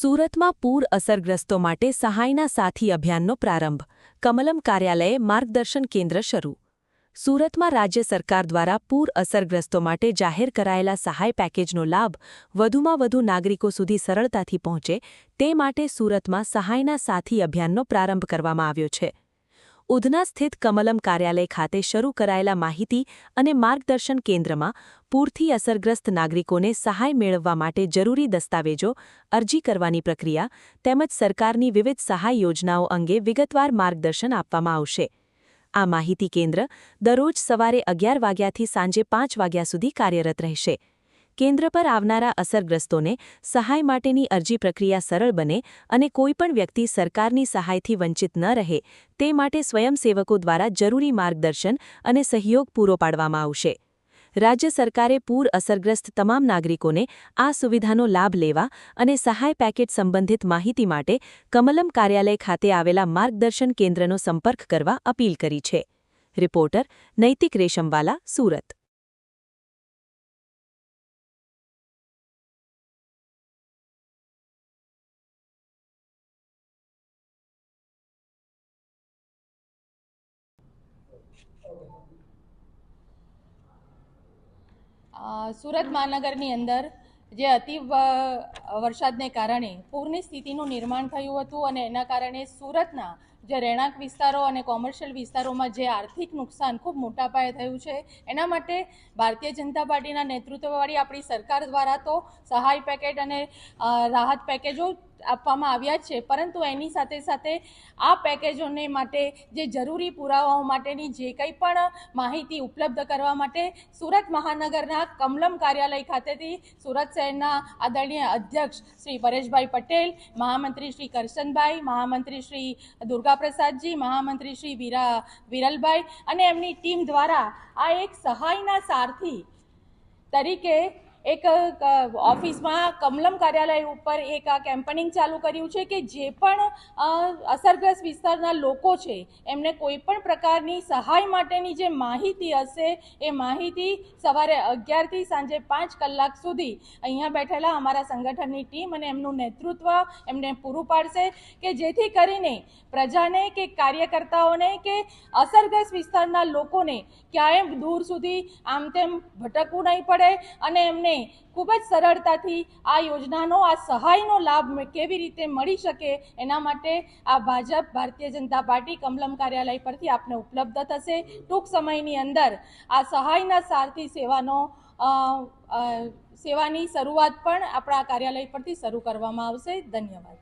સુરતમાં પૂર અસરગ્રસ્તો માટે સહાયના સાથી અભિયાનનો પ્રારંભ. કમલમ કાર્યાલયે માર્ગદર્શન કેન્દ્ર શરૂ. સુરતમાં રાજ્ય સરકાર દ્વારા પૂર અસરગ્રસ્તો માટે જાહેર કરાયેલા સહાય પેકેજનો લાભ વધુમાં વધુ નાગરિકો સુધી સરળતાથી પહોંચે તે માટે સુરતમાં સહાયના સાથી અભિયાનનો પ્રારંભ કરવામાં આવ્યો છે. ઉધના સ્થિત કમલમ કાર્યાલય ખાતે શરૂ કરાયેલા માહિતી અને માર્ગદર્શન કેન્દ્રમાં પૂરથી અસરગ્રસ્ત નાગરિકોને સહાય મેળવવા માટે જરૂરી દસ્તાવેજો, અરજી કરવાની પ્રક્રિયા તેમજ સરકારની વિવિધ સહાય યોજનાઓ અંગે વિગતવાર માર્ગદર્શન આપવામાં આવશે. આ માહિતી કેન્દ્ર દરરોજ સવારે 11 વાગ્યાથી સાંજે 5 વાગ્યા સુધી કાર્યરત રહેશે. કેન્દ્ર પર આવનારા અસરગ્રસ્તોને સહાય માટેની અરજી પ્રક્રિયા સરળ બને અને કોઈપણ વ્યક્તિ સરકારની સહાયથી વંચિત ન રહે તે માટે સ્વયંસેવકો દ્વારા જરૂરી માર્ગદર્શન અને સહયોગ પૂરો પાડવામાં આવશે. રાજ્ય સરકારે પૂર અસરગ્રસ્ત તમામ નાગરિકોને આ સુવિધાનો લાભ લેવા અને સહાય પેકેજ સંબંધિત માહિતી માટે કમલમ કાર્યાલય ખાતે આવેલા માર્ગદર્શન કેન્દ્રનો સંપર્ક કરવા અપીલ કરી છે. રિપોર્ટર નૈતિક રેશમવાલા, સુરત. સુરત મહાનગરની અંદર જે અતિ વરસાદને કારણે પૂરની સ્થિતિનું નિર્માણ થયું હતું અને એના કારણે સુરતના જે રહેણાંક વિસ્તારો અને કોમર્શિયલ વિસ્તારોમાં જે આર્થિક નુકસાન ખૂબ મોટા પાયે થયું છે એના માટે ભારતીય જનતા પાર્ટીના નેતૃત્વવાળી આપણી સરકાર દ્વારા તો સહાય પેકેજ અને રાહત પેકેજો આપવામાં આવ્યા છે, પરંતુ એની સાથે સાથે આ પેકેજોને માટે જે જરૂરી પુરાવાઓ માટેની જે કંઈ પણ માહિતી ઉપલબ્ધ કરવા માટે સુરત મહાનગરના કમલમ કાર્યાલય ખાતેથી સુરત શહેરના આદરણીય અધ્યક્ષ શ્રી પરેશભાઈ પટેલ, મહામંત્રી શ્રી કરશનભાઈ, મહામંત્રી શ્રી દુર્ગાપ્રસાદજી, મહામંત્રી શ્રી વિરલભાઈ અને એમની ટીમ દ્વારા આ એક સહાયના સારથી તરીકે એક ઓફિસમાં કમલમ કાર્યાલય ઉપર એક આ કેમ્પેનિંગ ચાલુ કર્યું છે કે જે પણ અસરગ્રસ્ત વિસ્તારના લોકો છે એમને કોઈ પણ પ્રકારની સહાય માટેની જે માહિતી હશે એ માહિતી સવારે 11થી સાંજે 5 કલાક સુધી અહીંયા બેઠેલા અમારા સંગઠનની ટીમ અને એમનું નેતૃત્વ એમને પૂરું પાડશે કે જેથી કરીને પ્રજાને કે કાર્યકર્તાઓને કે અસરગ્રસ્ત વિસ્તારના લોકોને ક્યાંય દૂર સુધી આમ તેમ ભટકવું નહીં પડે અને એમને ખૂબ જ સરળતાથી આ યોજનાનો, આ સહાયનો લાભ કેવી રીતે મળી શકે એના માટે આ ભારતીય જનતા પાર્ટી કમલમ કાર્યાલય પરથી આપને ઉપલબ્ધ થશે. ટૂંક સમયની અંદર આ સહાયના સારથી સેવાની શરૂઆત પણ આપણા કાર્યાલય પરથી શરૂ કરવામાં આવશે. ધન્યવાદ.